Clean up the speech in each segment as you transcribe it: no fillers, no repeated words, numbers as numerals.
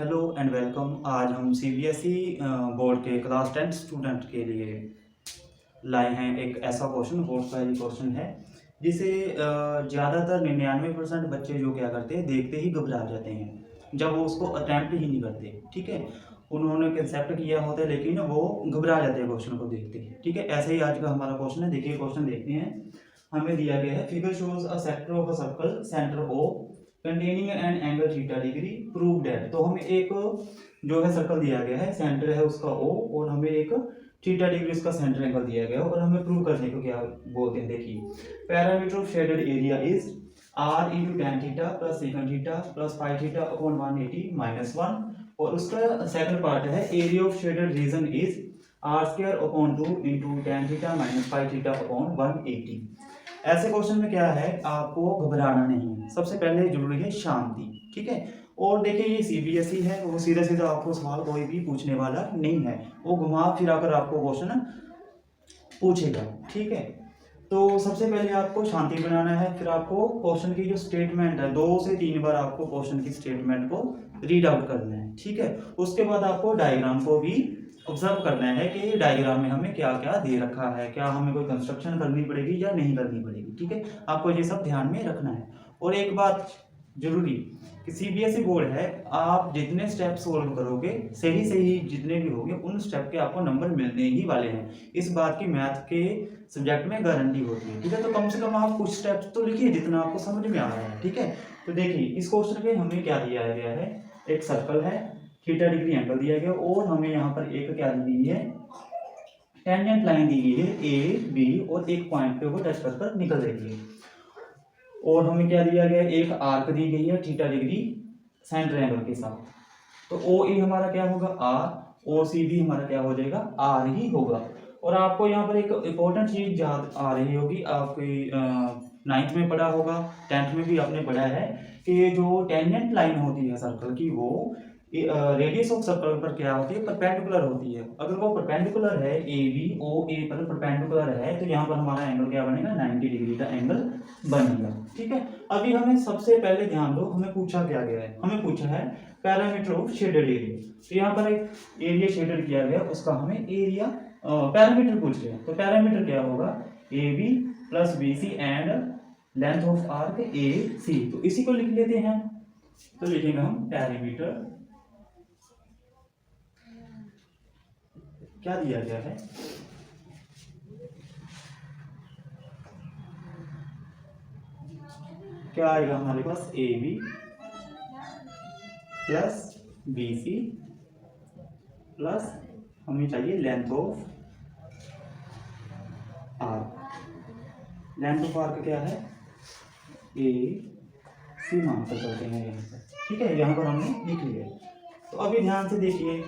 Hello and welcome. आज हम CBSE board के क्लास 10 स्टूडेंट के लिए लाए हैं एक ऐसा क्वेश्चन, बोर्ड का ही क्वेश्चन है जिसे ज़्यादातर 99% बच्चे जो क्या करते हैं, देखते ही घबरा जाते हैं जब वो उसको अटैम्प्ट ही नहीं करते। ठीक है, उन्होंने कंसेप्ट किया होता है लेकिन वो घबरा जाते हैं क्वेश्चन को देखते ही। ठीक है, ऐसे ही आज का हमारा क्वेश्चन है। देखिए क्वेश्चन देखते हैं। हमें दिया गया है figure shows a sector of a circle centre O containing an angle theta degree prove that. तो हमें एक जो है सर्कल दिया गया है, सेंटर है उसका ओ और हमें एक थीटा डिग्री उसका सेंटर एंगल दिया गया है और हमें प्रूव करने को क्या बोलते हैं। देखिए parameter of shaded area is r into tan theta plus second theta plus five theta upon 180 minus 1। और उसका सेकंड पार्ट है area of shaded reason is r square upon 2 into tan theta minus five theta upon 180। ऐसे question में क्या है, आपको घबराना नहीं है। सबसे पहले जरूरी है शांति। ठीक है, और देखिए ये सीबीएसई है, वो सीधा सीधा आपको सवाल कोई भी पूछने वाला नहीं है, वो घुमा फिरा कर आपको क्वेश्चन पूछेगा। ठीक है, तो सबसे पहले आपको शांति बनाना है, फिर आपको क्वेश्चन की जो स्टेटमेंट है 2 से 3 बार आपको क्वेश्चन की स्टेटमेंट को रीड आउट करना है। ठीक है, उसके बाद आपको डायग्राम को भी ऑब्जर्व करना है कि डायग्राम में हमें क्या क्या दे रखा है, क्या हमें कोई कंस्ट्रक्शन करनी पड़ेगी या नहीं करनी पड़ेगी। ठीक है, आपको ये सब ध्यान में रखना है। और एक बात जरूरी कि सीबीएसई बोर्ड है, आप जितने स्टेप सोल्व करोगे सही सही जितने भी होंगे उन स्टेप के आपको नंबर मिलने ही वाले हैं। इस बात की मैथ के सब्जेक्ट में गारंटी होती है। ठीक है, तो कम से कम आप कुछ स्टेप्स तो लिखिए जितना आपको समझ में आ रहा है। ठीक है, तो देखिए इस क्वेश्चन में हमें क्या दिया गया है, एक सर्कल है, थीटा डिग्री एंगल दिया गया और हमें यहाँ पर एक क्या दी गई है, टेंजेंट लाइन दी गई है ए बी और एक पॉइंट पे वो टच कर निकल रही है। और हमें क्या दिया गया है, एक आर्क दी गई है थीटा डिग्री सेंटर एंगल के साथ। तो ओ ए हमारा क्या होगा आर, ओ सी भी हमारा क्या हो जाएगा आर ही होगा। और आपको यहाँ पर एक इंपॉर्टेंट चीज याद आ रही होगी, आपकी 9th में पढ़ा होगा, 10th में भी आपने पढ़ा है कि जो टेंजेंट लाइन होती है सर्कल की, वो रेडियस ऑफ सर्कल पर क्या होती है, परपेंडिकुलर होती है। अगर वो परपेंडिकुलर है ए बी ओ ए पर परपेंडिकुलर है तो यहाँ पर हमारा एंगल क्या बनेगा, 90 डिग्री का एंगल बनेगा। ठीक है, अभी हमें सबसे पहले ध्यान दो, हमें पूछा क्या गया है, हमें पूछा है पैरामीटर ऑफ शेडेड एरिया। तो यहाँ पर एक एरिया शेडेड किया गया, उसका हमें एरिया पैरामीटर पूछ रहे हैं। तो पैरामीटर क्या होगा, A B plus B C and length of arc A C. तो इसी को लिख लेते हैं। तो लिखेंगे हम पैरामीटर, क्या दिया गया है, क्या आएगा हमारे पास, A B plus B C plus हमें चाहिए length of arc. Length of arc क्या है, ए सी मानकर चलते हैं यहाँ पर। ठीक है, यहाँ पर हमने लिख लिया। तो अभी ध्यान से देखिए,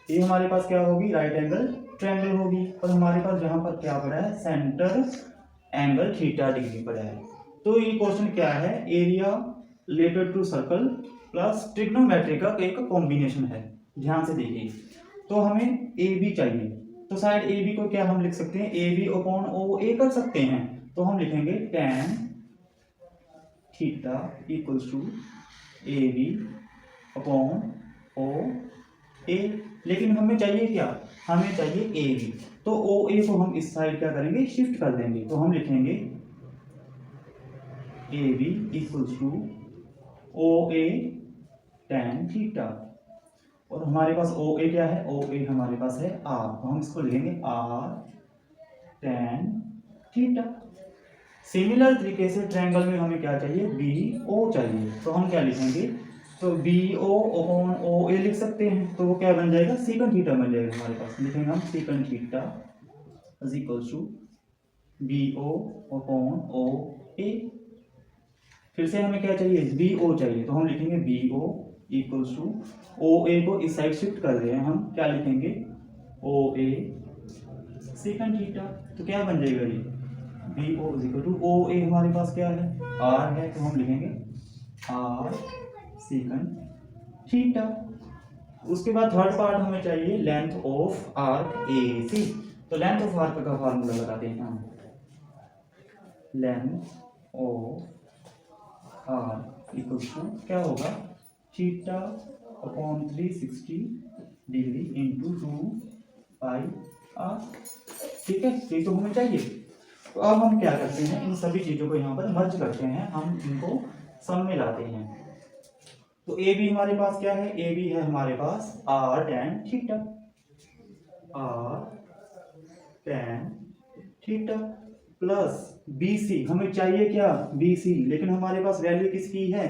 ये हमारे पास क्या होगी, राइट एंगल ट्रायंगल होगी, और हमारे पास यहाँ पर क्या पड़ा है, सेंटर एंगल थीटा डिग्री पड़ा है। तो ये क्वेश्चन क्या है, area related to circle plus trigonometry का एक कॉम्बिनेशन है। ध्यान से देखिए, तो हमें ए बी चाहिए, तो शायद ए बी को क्या हम लिख सकते हैं, ए बी अपॉन ओ ए कर सकते हैं। तो हम लिखेंगे tan theta equals to A B upon O A. लेकिन हमें चाहिए क्या, हमें चाहिए ए बी। तो ओ ए को हम इस साइड क्या करेंगे, शिफ्ट कर देंगे। तो हम लिखेंगे A B equals to O A tan theta. और हमारे पास ओ ए क्या है, ओ ए हमारे पास है आर, तो हम इसको लिखेंगे आर टेन थीटा। सिमिलर तरीके से ट्रायंगल में हमें क्या चाहिए, बी ओ चाहिए। तो हम क्या लिखेंगे, तो बी ओ अपॉन ओ ए लिख सकते हैं। तो वो क्या बन जाएगा, सीकन थीटा बन जाएगा हमारे पास। लिखेंगे हम secant theta is equals to B O upon O A. फिर से हमें क्या चाहिए, बी ओ चाहिए। तो हम लिखेंगे B O equals to O A को इस साइड शिफ्ट कर रहे हैं, हम क्या लिखेंगे ओ ए सीकन थीटा। तो क्या बन जाएगा ये, B O is equal to O A हमारे पास क्या है, आर है, तो हम लिखेंगे आर सीकन थीटा। उसके बाद थर्ड पार्ट हमें चाहिए length of arc A C. तो लेंथ ऑफ आर्क का फार्मूला लगाते हैं हम, length of arc equal to क्या होगा, theta upon 360 degree into 2 pi r. ठीक है, ये तो हमें चाहिए। तो अब हम क्या करते हैं, इन सभी चीज़ों को यहाँ पर मर्ज करते हैं, हम इनको सम में लाते हैं। तो ए बी हमारे पास क्या है, ए बी है हमारे पास r tan theta, r tan theta plus B C, हमें चाहिए क्या, बी सी, लेकिन हमारे पास वैल्यू किसकी है,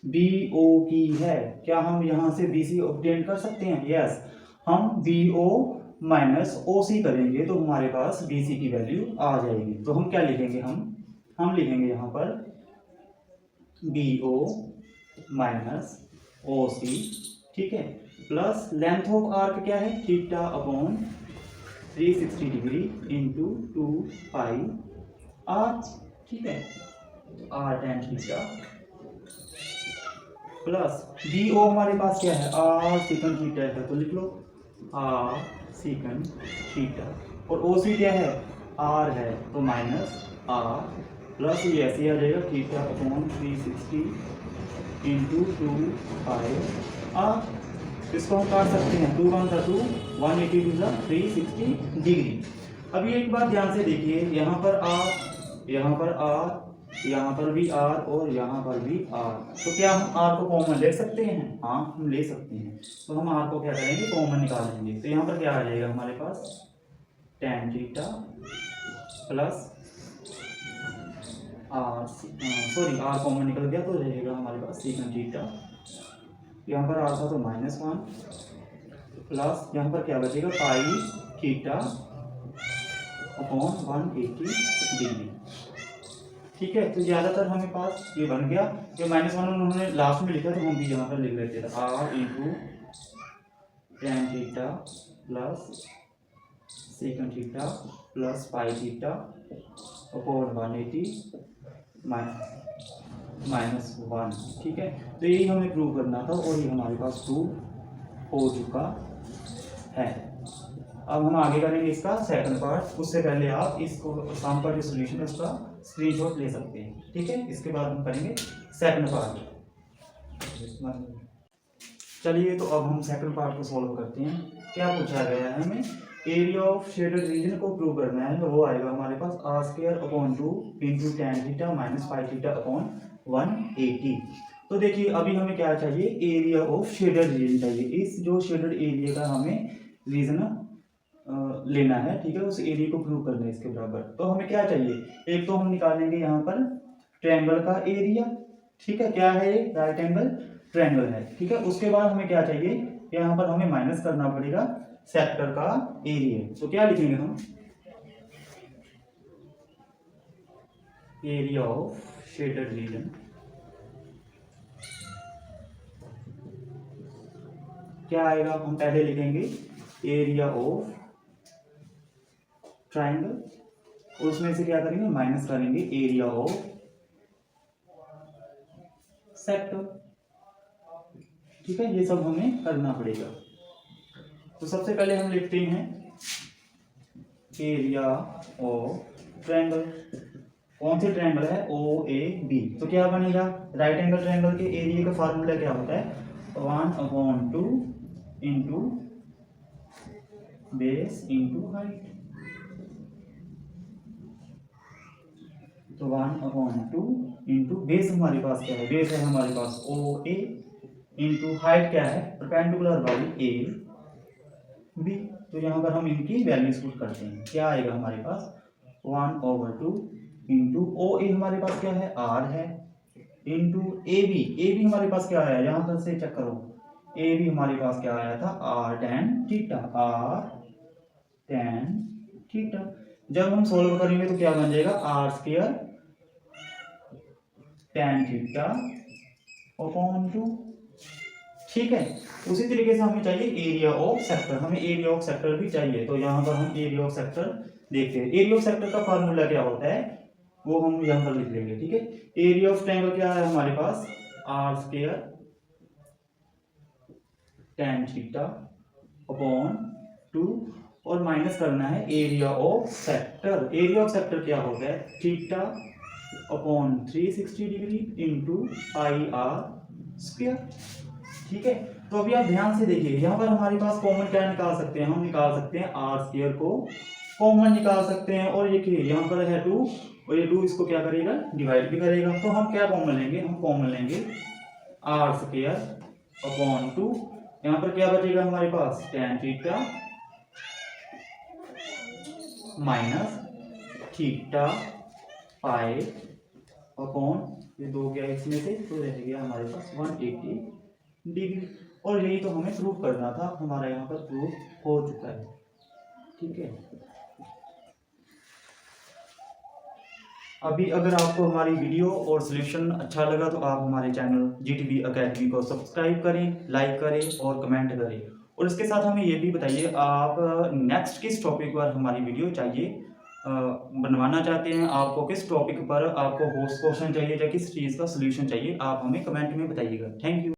बी ओ की है। क्या हम यहाँ से बी सी ऑब्टेन कर सकते हैं, यस। हम बी ओ माइनस ओ सी करेंगे तो हमारे पास बी सी की वैल्यू आ जाएगी। तो हम क्या लिखेंगे, हम लिखेंगे यहाँ पर बी ओ माइनस ओ सी, ठीक है, प्लस लेंथ ऑफ आर्क क्या है, theta upon 360 degree into 2 pi r. ठीक है, r tan theta plus B O हमारे पास क्या है, आर सेकंड थीटा है, तो लिख लो आर सेकंड थीटा, और ओ सी क्या है, आर है, तो माइनस आर प्लस ये ऐसे आ जाएगा theta upon 360 into 2 pi r. इसको हम काट सकते हैं, 2 1 था 2, 180 2 360 डिग्री। अब ये एक बात ध्यान से देखिए, यहाँ पर आर, यहाँ पर आर, यहाँ पर भी आर और यहाँ पर भी आर, तो क्या हम आर को कॉमन ले सकते हैं, हाँ हम ले सकते हैं। तो हम आर को क्या करेंगे, कॉमन निकालेंगे। तो यहाँ पर क्या आ जाएगा हमारे पास, tan theta plus r, sorry r common निकल गया तो रहेगा हमारे पास सेकंड थीटा, यहाँ पर आर था तो -1 प्लस यहाँ पर क्या बचेगा, पाई थीटा अपॉन 180 डिग्री। ठीक है, तो ज़्यादातर हमें पास ये बन गया। ये -1 उन्होंने लास्ट में लिखा तो हम भी यहाँ पर लिख लेते थे, r into tan theta plus second theta plus pi theta upon 180 -1। ठीक है, तो यही हमें प्रूव करना था और ये हमारे पास प्रूव हो चुका है। अब हम आगे करेंगे इसका सेकंड पार्ट। उससे पहले आप इसको सम का जो सोल्यूशन है उसका स्क्रीनशॉट ले सकते हैं। ठीक है, इसके बाद हम करेंगे सेकंड पार्ट। चलिए, तो अब हम सेकंड पार्ट को सॉल्व करते हैं। क्या पूछा गया है हमें, एरिया ऑफ शेडेड रीजन को प्रूव करना है। तो वो आएगा हमारे पास r square upon 2 into tan theta minus 5 theta upon 180। तो देखिए, अभी हमें क्या चाहिए, एरिया ऑफ शेडेड रीजन चाहिए। इस जो शेडेड एरिया का हमें रीजन लेना है, ठीक है, उस एरिया को प्रूव करना है इसके बराबर। तो हमें क्या चाहिए, एक तो हम निकालेंगे यहाँ पर ट्रायंगल का एरिया। ठीक है, क्या है ये, राइट एंगल ट्रायंगल है। ठीक है, उसके बाद हमें क्या चाहिए, यहाँ पर हमें माइनस करना पड़ेगा सेक्टर का एरिया। तो क्या लिखेंगे हम, एरिया ऑफ शेडेड रीजन क्या आएगा, हम पहले लिखेंगे एरिया ऑफ ट्रायंगल, उसमें से क्या करेंगे, माइनस करेंगे एरिया ऑफ सेक्टर। ठीक है, ये सब हमें करना पड़ेगा। तो सबसे पहले हम लिखते हैं एरिया ऑफ ट्रायंगल। कौन से ट्रायंगल है, ओ ए बी। तो क्या बनेगा, राइट एंगल ट्रायंगल के एरिया का फार्मूला क्या होता है, 1/2 इंटू बेस इंटू हाइट। तो 1/2 इंटू बेस हमारे पास क्या है, बेस है हमारे पास ओ ए, इंटू हाइट क्या है, परपेंडिकुलर बाई ए बी। तो यहाँ पर हम इनकी वैल्यूज पुट करते हैं। क्या आएगा हमारे पास, 1/2 इंटू ओ ए हमारे पास क्या है, आर है, इंटू ए बी हमारे पास क्या आया, यहाँ पर से चेक करो, ए बी हमारे पास क्या आया था, r tan theta, r tan theta. जब हम सोल्व करेंगे तो क्या बन जाएगा, r square tan theta upon 2। ठीक है, उसी तरीके से हमें चाहिए एरिया ऑफ सेक्टर, हमें एरिया ऑफ सेक्टर भी चाहिए। तो यहाँ पर हम एरिया ऑफ सेक्टर देखते हैं। एरिया ऑफ सेक्टर का फार्मूला क्या होता है वो हम यहाँ पर लिख लेंगे। ठीक है, एरिया ऑफ ट्रायंगल क्या है हमारे पास, r square tan theta upon 2 और माइनस करना है area of sector. Area of sector क्या होता है, theta upon 360 degree into pi r square. ठीक है। तो अभी आप ध्यान से देखिए, यहाँ पर हमारे पास कॉमन क्या निकाल सकते हैं, हम निकाल सकते हैं आर स्क्वायर को कॉमन निकाल सकते हैं। और देखिए यहाँ पर है 2 और ये 2 इसको क्या करेगा, डिवाइड भी करेगा। तो हम क्या कॉमन लेंगे, हम कॉमन लेंगे आर स्क्वायर अपॉन 2। यहाँ पर क्या बचेगा हमारे पास, tan theta minus theta pi upon ये 2 गया इसमें से, तो रह गया हमारे पास 180 डिग्री। और यही तो हमें प्रूव करना था, हमारा यहाँ पर प्रूव हो चुका है। ठीक है। अभी अगर आपको हमारी वीडियो और सॉल्यूशन अच्छा लगा तो आप हमारे चैनल GTV अकेडमी को सब्सक्राइब करें, लाइक करें और कमेंट करें। और इसके साथ हमें ये भी बताइए आप नेक्स्ट किस टॉपिक पर हमारी वीडियो चाहिए, बनवाना चाहते हैं, आपको किस टॉपिक पर आपको क्वेश्चन चाहिए या किस चीज़ का सॉल्यूशन चाहिए, आप हमें कमेंट में बताइएगा। Thank you.